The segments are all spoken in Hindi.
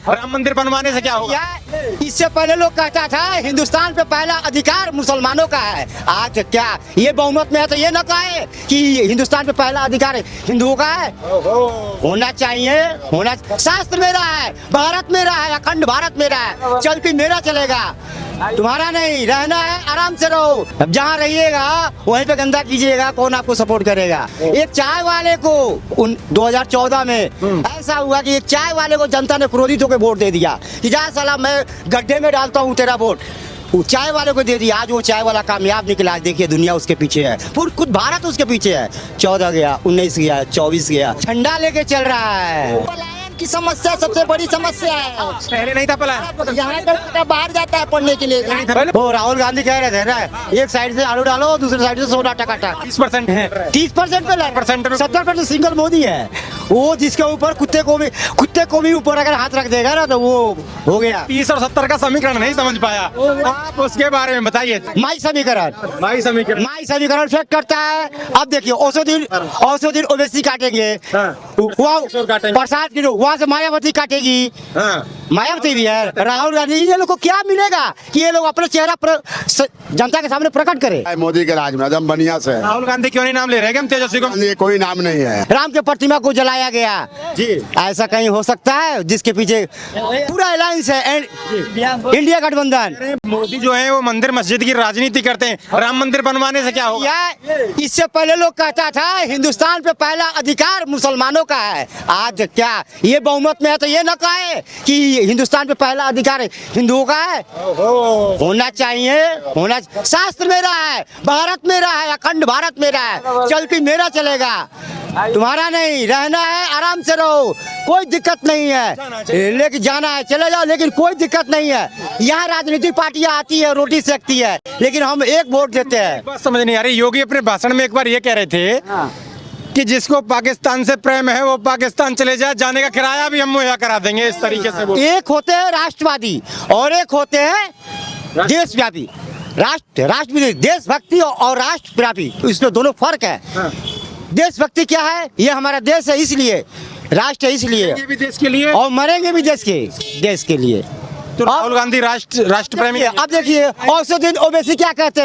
राम मंदिर बनवाने से क्या होगा? इससे पहले लोग कहता था हिंदुस्तान पे पहला अधिकार मुसलमानों का है। आज क्या ये बहुमत में है तो ये न कहे कि हिंदुस्तान पे पहला अधिकार हिंदुओं का है। होना चाहिए, होना शास्त्र मेरा है, भारत मेरा है, अखंड भारत मेरा है, चलती मेरा चलेगा, तुम्हारा नहीं। रहना है आराम से रहो, अब जहाँ रहिएगा वहीं पे गंदा कीजिएगा, कौन आपको सपोर्ट करेगा। एक चाय वाले को 2014 में ऐसा हुआ कि एक चाय वाले को जनता ने क्रोधित होकर वोट दे दिया कि जा साला मैं गड्ढे में डालता हूँ तेरा वोट, वो चाय वाले को दे दिया। आज वो चाय वाला कामयाब निकला, आज देखिए दुनिया उसके पीछे है, पूरा खुद भारत उसके पीछे है। 14 गया, 19 गया, 24 गया, झंडा लेके चल रहा है। पलायन की समस्या सबसे बड़ी समस्या है। पहले नहीं था पलायन, यहाँ का बाहर जाता है पढ़ने के लिए। वो राहुल गांधी कह रहे थे ना, एक साइड से आलू डालो, दूसरी साइड से सोना टकाटक। 30% है, 30% पे 70% सिंगल मोदी है। वो जिसके ऊपर कुत्ते को भी ऊपर अगर हाथ रख देगा ना तो वो हो गया। 30 और 70 का समीकरण नहीं समझ पाया आप, उसके बारे में बताइए। माई समीकरण फेक करता है। अब देखिए औषधि ओवैसी काटेंगे, प्रसाद की वहाँ से मायावती काटेगी, मायावती भी है, राहुल गांधी, ये लोग को क्या मिलेगा कि ये लोग अपने चेहरा जनता के सामने प्रकट करे। मोदी के राज में एकदम बढ़िया से। राहुल गांधी क्यों नहीं नाम ले रहे हैं हम तेजस्वी को? ये कोई नाम नहीं है। राम के प्रतिमा को जलाया गया जी, ऐसा कहीं हो सकता है जिसके पीछे पूरा अलायंस है इंडिया गठबंधन। मोदी जो है वो मंदिर मस्जिद की राजनीति करते हैं, राम मंदिर बनवाने से क्या होगा? इससे पहले लोग कहता था हिंदुस्तान पे पहला अधिकार मुसलमानों का है। आज क्या ये बहुमत में है तो ये न कहे कि हिंदुस्तान पे पहला अधिकार हिंदुओं का है। होना चाहिए, होना शास्त्र मेरा है, भारत मेरा है, अखंड भारत मेरा है, चलती मेरा चलेगा, तुम्हारा नहीं। रहना है आराम से रहो, कोई दिक्कत नहीं है, लेकिन जाना है चले जाओ, लेकिन कोई दिक्कत नहीं है। यहाँ राजनीतिक पार्टियां आती है, रोटी सेकती है, लेकिन हम एक वोट देते हैं। बस समझ नहीं आ रही। योगी अपने भाषण में एक बार ये कह रहे थे कि जिसको पाकिस्तान से प्रेम है वो पाकिस्तान चले जाए, जाने का किराया भी हम मुहैया करा देंगे, इस तरीके से वो। एक होते हैं राष्ट्रवादी और एक होते हैं देशव्यापी। राष्ट्रवादी देशभक्ति और राष्ट्रव्यापी, इसमें दोनों फर्क है। देशभक्ति क्या है? ये हमारा देश है इसलिए, राष्ट्र है इसलिए, भी देश के लिए और मरेंगे भी देश के लिए। तो राहुल गांधी राष्ट्र प्रेमी। अब देखिए औषधि ओवैसी क्या कहते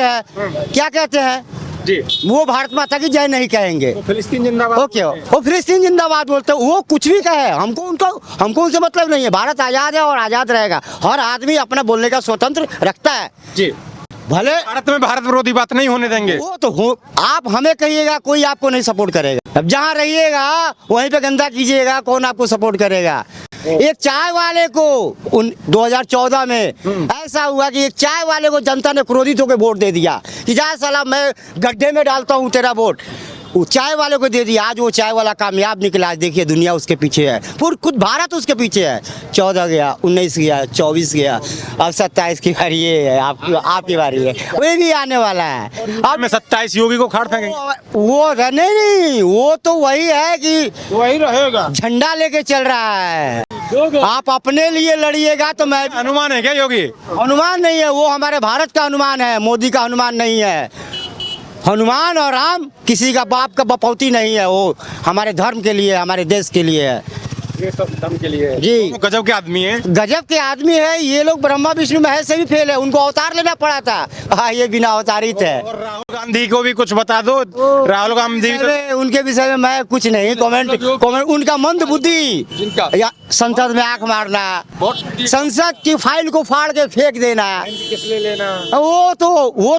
हैं जी, वो भारत माता की जय नहीं कहेंगे, फिलिस्तीन जिंदाबाद। ओके, वो फिलिस्तीन जिंदाबाद बोलते हैं। वो कुछ भी कहे, हमको उनसे मतलब नहीं है। भारत आजाद है और आजाद रहेगा। हर आदमी अपना बोलने का स्वतंत्र रखता है जी, भले भारत में भारत विरोधी बात नहीं होने देंगे। वो तो हो, आप हमें कहिएगा, कोई आपको नहीं सपोर्ट करेगा। अब जहाँ रहिएगा वहीं पे गंदा कीजिएगा, कौन आपको सपोर्ट करेगा। एक चाय वाले को 2014 में ऐसा हुआ कि एक चाय वाले को जनता ने क्रोधित होकर वोट दे दिया कि जा साला मैं गड्ढे में डालता हूँ तेरा वोट, वो चाय वाले को दे दिया। आज वो चाय वाला कामयाब निकला, आज देखिए दुनिया उसके पीछे है, पूरा खुद भारत उसके पीछे है। 14 गया, 19 गया, 24 गया, अब 27 की बारी है, आपकी बारी है, वो भी आने वाला है। अब में 27 योगी को खाड़ फेंकेंगे। वो नहीं, वो तो वही है कि वही रहेगा, झंडा लेके चल रहा है। आप अपने लिए लड़िएगा तो मैं। अनुमान है क्या योगी? अनुमान नहीं है, वो हमारे भारत का अनुमान है, मोदी का अनुमान नहीं है। हनुमान और राम किसी का बाप का बपौती नहीं है, वो हमारे धर्म के लिए, हमारे देश के लिए है। ये सब धर्म के लिए जी, गजब के आदमी है, गजब के आदमी है। ये लोग ब्रह्मा विष्णु महेश से भी फेल है, उनको अवतार लेना पड़ा था। हाँ, ये बिना अवतारित है। और राहुल गांधी को भी कुछ बता दो। राहुल गांधी उनके विषय में मैं कुछ नहीं कमेंट। उनका मंद बुद्धि या संसद में आंख मारना, संसद की फाइल को फाड़ के फेंक देना, वो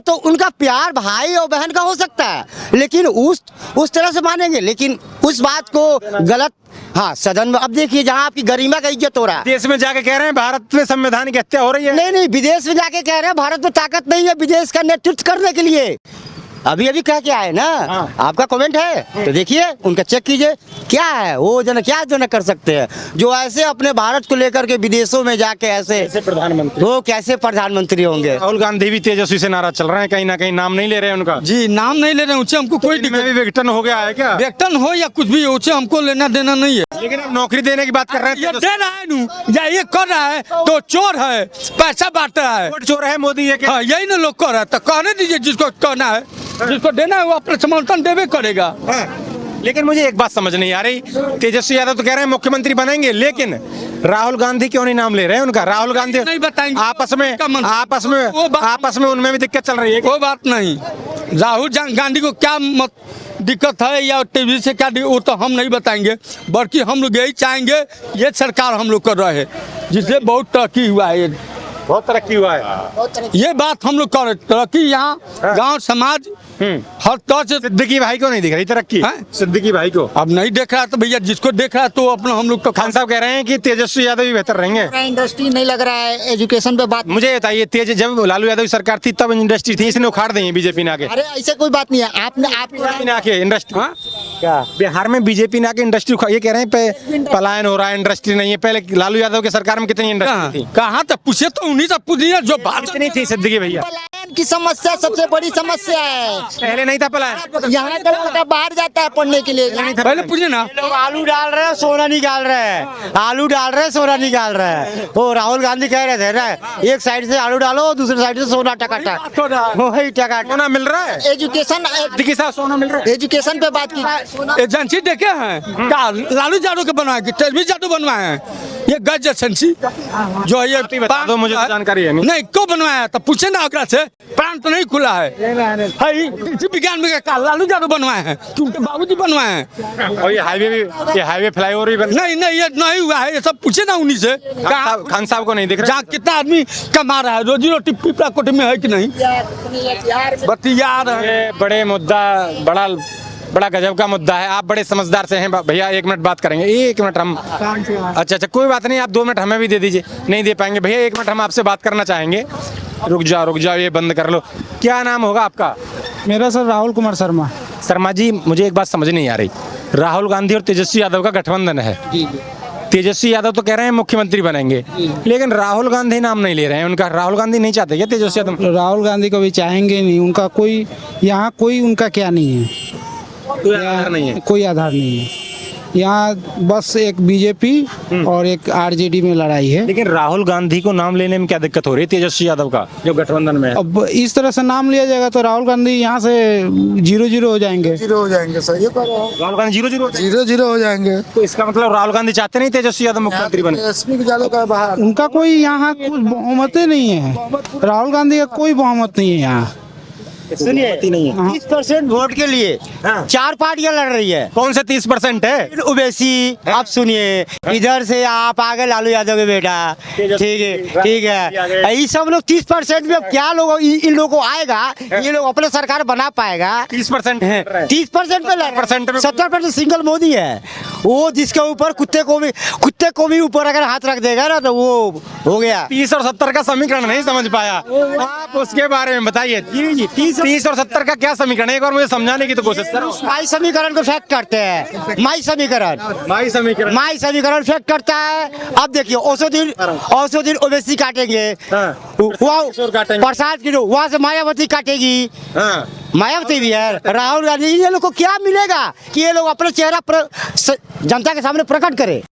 तो उनका प्यार भाई और बहन का हो सकता है, लेकिन उस तरह से मानेंगे, लेकिन उस बात को गलत। हाँ, सदन में अब देखिए जहाँ आपकी गरिमा का इज्जत हो रहा है। देश में जाके कह रहे हैं भारत में संवैधान की हत्या हो रही है। नहीं, विदेश में जाके कह रहे हैं भारत में ताकत नहीं है विदेश का नेतृत्व करने के लिए। अभी कह के आए ना। हाँ। आपका कमेंट है तो देखिए, उनका चेक कीजिए क्या है वो, क्या कर सकते हैं जो ऐसे अपने भारत को लेकर के विदेशों में जाके ऐसे प्रधानमंत्री, वो कैसे प्रधानमंत्री होंगे। राहुल गांधी भी तेजस्वी से नाराज चल रहे हैं, कहीं ना कहीं नाम नहीं ले रहे हैं उनका। जी, नाम नहीं ले रहे, उनसे हमको कोई में भी विघटन हो गया है क्या? वेतन हो या कुछ भी हो, उससे हमको लेना देना नहीं है। लेकिन अब नौकरी देने की बात कर रहे ये हैं। दे रहा है नू, या ये कर रहा है तो चोर है, पैसा बांट रहा है। वोट चोर है मोदी, ये हाँ, यही ना लोग कर रहा है, तो कहने दीजिए जिसको कहना है, जिसको देना है वो अपना समर्थन देवे करेगा। लेकिन मुझे एक बात समझ नहीं आ रही, तेजस्वी यादव तो कह रहे हैं मुख्यमंत्री बनेंगे, लेकिन राहुल गांधी क्यों नहीं नाम ले रहे हैं उनका? राहुल गांधी नहीं बताएंगे। आपस में वो बात- आपस में उनमें भी दिक्कत चल रही है। कोई बात नहीं, राहुल गांधी को क्या दिक्कत है या टीवी से क्या वो तो हम नहीं बताएंगे, बल्कि हम लोग यही चाहेंगे ये सरकार हम लोग कर रहे हैं जिससे बहुत तरक्की हुआ है, बहुत तरक्की हुआ है। ये बात हम लोग कर रहे हैं। तरक्की यहाँ गांव समाज हर तरह से। सिद्दीकी भाई को नहीं दिख रही तरक्की? हैं? सिद्दीकी भाई को अब नहीं देख रहा तो भैया जिसको देख रहा है तो अपना हम लोग तो खान साहब कह रहे हैं कि तेजस्वी यादव ही बेहतर रहेंगे। इंडस्ट्री नहीं लग रहा है, एजुकेशन पे बात। मुझे बताइए, जब लालू यादव की सरकार थी तब इंडस्ट्री थी, इसने उखाड़ दी है बीजेपी ने आके। अरे ऐसे कोई बात नहीं है, आपने बीजेपी ने आके इंडस्ट्री क्या बिहार में बीजेपी ने आके इंडस्ट्री, ये कह रहे हैं पलायन हो रहा है, इंडस्ट्री नहीं है। पहले लालू यादव की सरकार में कितनी इंडस्ट्री थी? कहाँ तक पूछे तो उन्हीं से पूछिए जो बात कितनी थी सिद्दीकी भैया? पलायन की समस्या सबसे बड़ी समस्या है। पहले नहीं था पलायन। यहाँ का लड़का बाहर जाता है पढ़ने के लिए। पहले पूछिए ना। लोग आलू डाल रहे हैं, सोना निकाल रहे हैं, आलू डाल रहे हैं, सोना निकाल रहे हैं। वो राहुल गांधी कह रहे थे ना, एक साइड से आलू डालो, दूसरी साइड से सोना टकाटक, वही टकाटक। सोना मिल रहा है, एजुकेशन, सिद्दीकी साहब सोना मिल रहा है। एजुकेशन पे बात की। एजेंसी देखे हैं क्या? लालू यादव के बनवाए कि तेजस्वी यादव बनवाए हैं? ये गज एजेंसी जो है ये बता दो, मुझे तो जानकारी है नहीं क्यों बनवाया है? तो पूछे ना अगला से, प्राण तो नहीं खुला है। कृषि विज्ञान में क्या लालू यादव बनवाए हैं? क्योंकि बाबूजी बनवाए हैं। और ये हाईवे फ्लाईओवर भी नहीं नहीं ये नहीं हुआ है, ये सब पूछे ना उन्हीं से। खान साहब को नहीं दिख रहा? जहाँ कितना आदमी कमा रहा है, रोजी रोटी पिपरा कोटी में है कि नहीं? बतियार है। ये बड़े मुद्दा, बड़ा गजब का मुद्दा है। आप बड़े समझदार से हैं भैया, 1 मिनट बात करेंगे। 1 मिनट हम अच्छा कोई बात नहीं, आप 2 मिनट हमें भी दे दीजिए। नहीं दे पाएंगे भैया, 1 मिनट हम आपसे बात करना चाहेंगे। रुक जाओ, ये बंद कर लो। क्या नाम होगा आपका? मेरा सर राहुल कुमार शर्मा। शर्मा जी, मुझे एक बात समझ नहीं आ रही। राहुल गांधी और तेजस्वी यादव का गठबंधन है। तेजस्वी यादव तो कह रहे हैं मुख्यमंत्री बनेंगे, लेकिन राहुल गांधी नाम नहीं ले रहे हैं उनका। राहुल गांधी नहीं चाहते क्या तेजस्वी यादव? राहुल गांधी को भी चाहेंगे नहीं, उनका कोई यहाँ कोई उनका क्या नहीं है, कोई आधार नहीं है। कोई आधार नहीं है। यहाँ बस एक बीजेपी और एक आरजेडी में लड़ाई है। लेकिन राहुल गांधी को नाम लेने में क्या दिक्कत हो रही है तेजस्वी यादव का जो गठबंधन में है? अब इस तरह से नाम लिया जाएगा तो राहुल गांधी यहाँ से 0-0 हो जाएंगे। 0 हो जाएंगे सर, ये कह रहा हूँ। राहुल गांधी 0-0 0-0 हो जाएंगे। तो इसका मतलब राहुल गांधी चाहते नहीं तेजस्वी यादव मुख्यमंत्री बने? तेजस्वी यादव का बाहर। उनका कोई यहाँ कुछ बहुमत ही नहीं है। राहुल गांधी का कोई बहुमत नहीं है यहाँ। सुनिए, 30% वोट के लिए हाँ। 4 पार्टियां लड़ रही है। कौन से 30% है? ओवैसी, आप सुनिए, इधर से आप आगे लालू यादव के बेटा, ठीक है। ये सब लोग 30% में क्या लोग इन लोगों को आएगा, ये लोग अपने सरकार बना पाएगा? 30% 30% पे लड़ रहे हैं। 70% सिंगल मोदी है। वो जिसके ऊपर कुत्ते को भी ऊपर अगर हाथ रख देगा ना तो वो हो गया। 30 और 70 का समीकरण नहीं समझ पाया आप, उसके बारे में बताइए। 30 और 70 का क्या समीकरण है, एक बार मुझे समझाने की तो कोशिश करो। माई समीकरण को फैक्ट करते हैं, माई समीकरण फैक्ट करता है। अब देखिए औसो दिन ओवैसी काटेंगे, प्रसाद की वहाँ से मायावती काटेगी। मायावती भी है, राहुल गांधी, ये लोग को क्या मिलेगा कि ये लोग अपने चेहरा जनता के सामने प्रकट करे?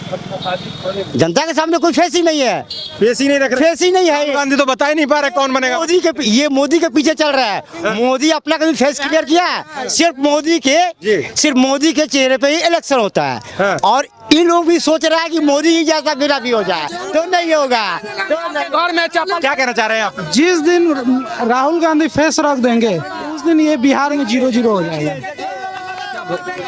जनता के सामने कोई फेस ही नहीं है, फेस ही नहीं रख रहे। फेस ही नहीं है। गांधी तो बता ही नहीं पा रहे कौन बनेगा। मोदी के पीछे चल रहा है। मोदी अपना कभी फेस क्लियर किया है? सिर्फ मोदी के चेहरे पे ही इलेक्शन होता है। और इन लोग भी सोच रहा है कि मोदी ही जैसा मेरा भी हो जाए, तो नहीं होगा। और मैं क्या कहना चाह रहे हैं आप? जिस दिन राहुल गांधी फेस रख देंगे उस दिन ये बिहार में 0-0 हो जाएगा।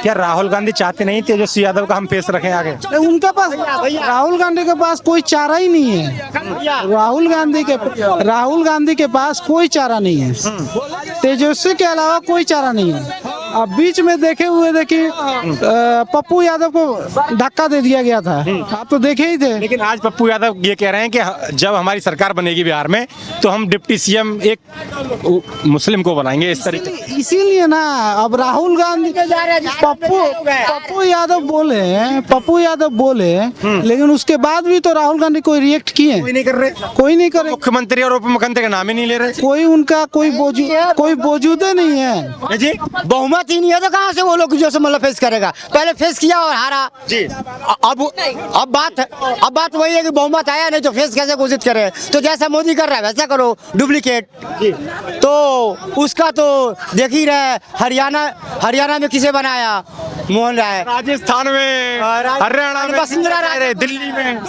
क्या राहुल गांधी चाहते नहीं तेजस्वी यादव का हम फेस रखें आगे? उनका पास राहुल गांधी के पास कोई चारा ही नहीं है। राहुल गांधी के पास कोई चारा नहीं है। तेजस्वी के अलावा कोई चारा नहीं है। अब बीच में देखिए पप्पू यादव को धक्का दे दिया गया था, आप तो देखे ही थे। लेकिन आज पप्पू यादव ये कह रहे हैं कि जब हमारी सरकार बनेगी बिहार में तो हम डिप्टी सीएम एक मुस्लिम को बनाएंगे, इस तरीके। इसीलिए ना अब राहुल गांधी पप्पू यादव बोले, लेकिन उसके बाद भी तो राहुल गांधी कोई रिएक्ट किए? कोई नहीं कर रहे। मुख्यमंत्री और उप मुख्यमंत्री का नाम ही नहीं ले रहे। कोई उनका कोई वजूदे नहीं है जी। बहुमत ही नहीं है तो कहाँ से वो लोग जो मतलब फेस करेगा? पहले फेस किया और हारा जी। अब बात वही है कि बहुमत आया नहीं तो फेस कैसे घोषित करे? तो जैसा मोदी कर रहा है वैसा करो, डुप्लीकेट। तो उसका तो देख ही रहे, हरियाणा में किसे बनाया? मोहन राय। राजस्थान में, हरियाणा में, वसुंधरा राजे, दिल्ली में,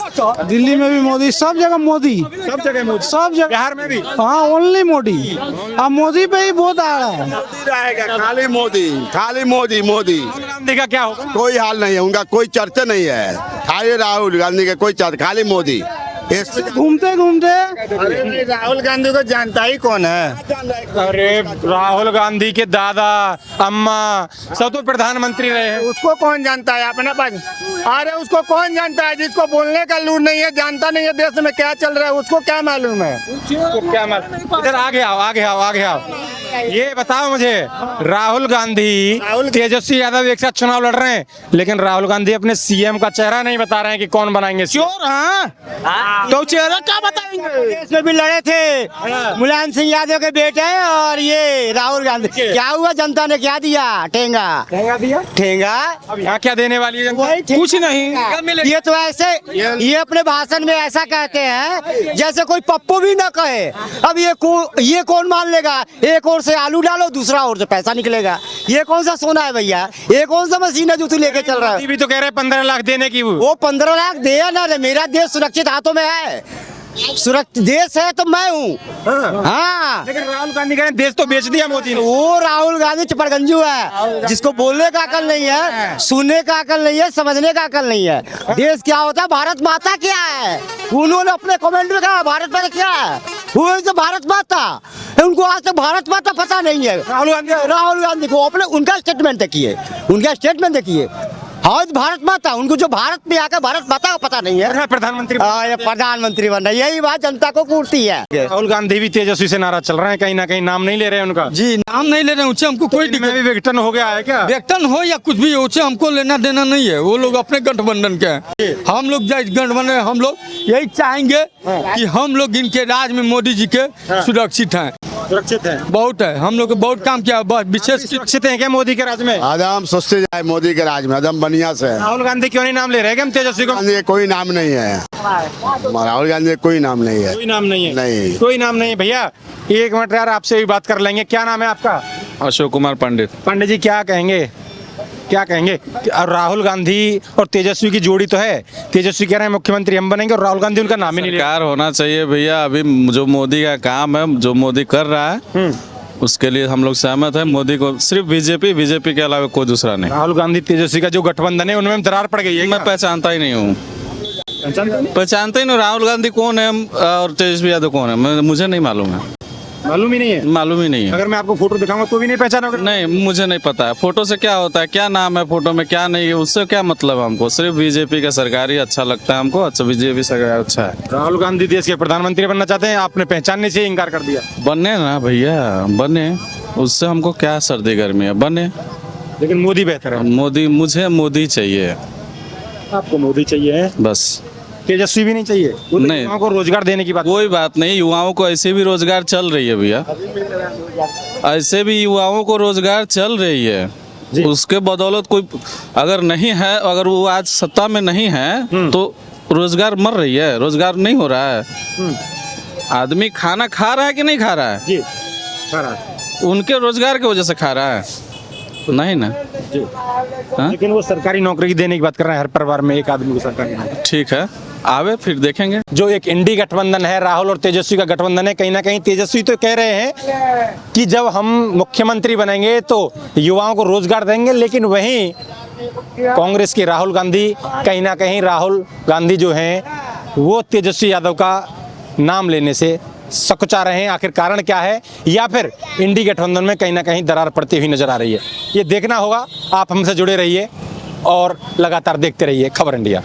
दिल्ली में भी मोदी, सब जगह मोदी, सब जगह मोदी, सब जगह। बिहार में भी हाँ, ओनली मोदी। अब मोदी पे ही बहुत आ रहा है। रहेगा खाली मोदी, खाली मोदी मोदी। राहुल गांधी का क्या होगा? कोई हाल नहीं है उनका, कोई चर्चा नहीं है। खाली राहुल गांधी का कोई चर्चा, खाली मोदी। घूमते घूमते राहुल गांधी को जानता ही कौन है? अरे राहुल गांधी के दादा अम्मा सब तो प्रधानमंत्री रहे हैं। उसको कौन जानता है अपने पास? अरे उसको कौन जानता है? जिसको बोलने का लूर नहीं है, जानता नहीं है देश में क्या चल रहा है, उसको क्या मालूम है? तो क्या मालूम? इधर आगे आओ, आगे आओ, आगे आओ। ये बताओ मुझे, राहुल गांधी तेजस्वी यादव एक साथ चुनाव लड़ रहे हैं, लेकिन राहुल गांधी अपने सीएम का चेहरा नहीं बता रहे हैं कि कौन बनाएंगे चोर। हाँ, तो चेहरा क्या बताएंगे? इसमें भी लड़े थे मुलायम सिंह यादव के बेटे और ये राहुल गांधी। क्या हुआ? जनता ने क्या दिया? ठेंगा। दिया। ठेंगा। अब यहाँ क्या देने वाली है? वही कुछ नहीं। ये तो ऐसे, ये अपने भाषण में ऐसा कहते हैं जैसे कोई पप्पू भी ना कहे। अब ये कौन मान लेगा? एक ओर से आलू डालो, दूसरा ओर से पैसा निकलेगा। ये कौन सा सोना है भैया? ये कौन सा मशीन है जो तू लेके चल रहा है? ये भी तो कह रहे हैं 15 लाख देने की। वो 15 लाख दे या ना दे, मेरा देश सुरक्षित हाथों में है। सुरक्षित देश है तो मैं हूँ। हाँ, लेकिन राहुल गांधी कह रहे हैं देश तो बेच दिया मोदी ने। वो राहुल गांधी चपड़गंजू है, जिसको बोलने का अकल नहीं है, सुनने का अकल नहीं है, समझने का अकल नहीं है। देश क्या होता है, भारत माता क्या है? उन्होंने अपने कमेंट में कहा भारत माता क्या है? वो है तो भारत माता, उनको आज तक भारत माता पता नहीं है। राहुल गांधी को अपने उनका स्टेटमेंट देखिए, उनका स्टेटमेंट देखिए। हाँ, भारत माता, उनको जो भारत में आकर भारत माता का पता नहीं है। प्रधानमंत्री ये प्रधानमंत्री बनना, यही बात जनता को कूटती है। राहुल गांधी भी तेजस्वी से नाराज चल रहे हैं, कहीं ना कहीं नाम नहीं ले रहे हैं उनका। जी, नाम नहीं ले रहे हैं, उससे हमको कोई में भी विघटन हो गया है क्या? वेतन हो या कुछ भी हो, उससे हमको लेना देना नहीं है। वो लोग अपने गठबंधन के हैं, हम लोग गठबंधन, हम लोग यही चाहेंगे कि हम लोग इनके राज में मोदी जी के सुरक्षित हैं। सुरक्षित है, बहुत है, हम लोग बहुत काम किया। विशेष सुरक्षित है क्या मोदी के राज में? आदम सोचते जाए मोदी के राज में, आदम बढ़िया से। राहुल गांधी क्यों नहीं नाम ले रहे हैं? हम तेजस्वी को गांधी कोई नाम नहीं है, राहुल गांधी कोई नाम नहीं है। कोई नाम नहीं है, नहीं। कोई नाम नहीं है। भैया एक मिनट यार, आपसे भी बात कर लेंगे। क्या नाम है आपका? अशोक कुमार पंडित। पंडित जी क्या कहेंगे, क्या कहेंगे? और राहुल गांधी और तेजस्वी की जोड़ी तो है, तेजस्वी कह रहे हैं मुख्यमंत्री हम बनेंगे और राहुल गांधी उनका नाम ही नहीं ले रहे। सरकार होना चाहिए भैया। अभी जो मोदी का काम है, जो मोदी कर रहा है, उसके लिए हम लोग सहमत हैं। मोदी को सिर्फ बीजेपी के अलावा कोई दूसरा नहीं। राहुल गांधी तेजस्वी का जो गठबंधन है उनमें दरार पड़ गई है। मैं पहचानता ही नहीं हूँ, पहचानता ही नहीं। राहुल गांधी कौन है और तेजस्वी यादव कौन है, मुझे नहीं मालूम है। मालूम ही नहीं है? मालूम ही नहीं है। अगर मैं आपको फोटो दिखाऊंगा तो भी नहीं पहचानोगे? नहीं, मुझे नहीं पता है फोटो से क्या होता है, क्या नाम है फोटो में, क्या नहीं है, उससे क्या मतलब हमको। सिर्फ बीजेपी का सरकार ही अच्छा लगता है हमको। अच्छा, बीजेपी सरकार अच्छा है। राहुल गांधी देश के प्रधानमंत्री बनना चाहते हैं, आपने पहचानने से इनकार कर दिया। बने ना भैया, बने, उससे हमको क्या सर्दी गर्मी है, बने। लेकिन मोदी बेहतर है। मुझे मोदी चाहिए, आपको मोदी चाहिए बस। तेजस्वी भी नहीं चाहिए? नहीं। युवाओं को रोजगार देने की बात। कोई बात नहीं, युवाओं को ऐसे भी रोजगार चल रही है भैया, ऐसे भी युवाओं को रोजगार चल रही है। उसके बदौलत कोई अगर नहीं है, अगर वो आज सत्ता में नहीं है तो रोजगार मर रही है, रोजगार नहीं हो रहा है। आदमी खाना खा रहा है कि नहीं खा रहा है? जी, खा रहा है। उनके रोजगार की वजह से खा रहा है, नहीं ना? हाँ? लेकिन वो सरकारी नौकरी देने की बात कर रहे हैं, हर परिवार में एक आदमी को सरकारी नौकरी। ठीक है, आवे फिर देखेंगे। जो एक इंडी गठबंधन है, राहुल और तेजस्वी का गठबंधन है, कहीं ना कहीं तेजस्वी तो कह रहे हैं कि जब हम मुख्यमंत्री बनेंगे तो युवाओं को रोजगार देंगे, लेकिन वहीं कांग्रेस के राहुल गांधी कहीं ना कहीं राहुल गांधी जो हैं वो तेजस्वी यादव का नाम लेने से सकुचा रहे हैं। आखिर कारण क्या है, या फिर इंडी गठबंधन में कहीं ना कहीं दरार पड़ती हुई नजर आ रही है, ये देखना होगा। आप हमसे जुड़े रहिए और लगातार देखते रहिए खबर इंडिया।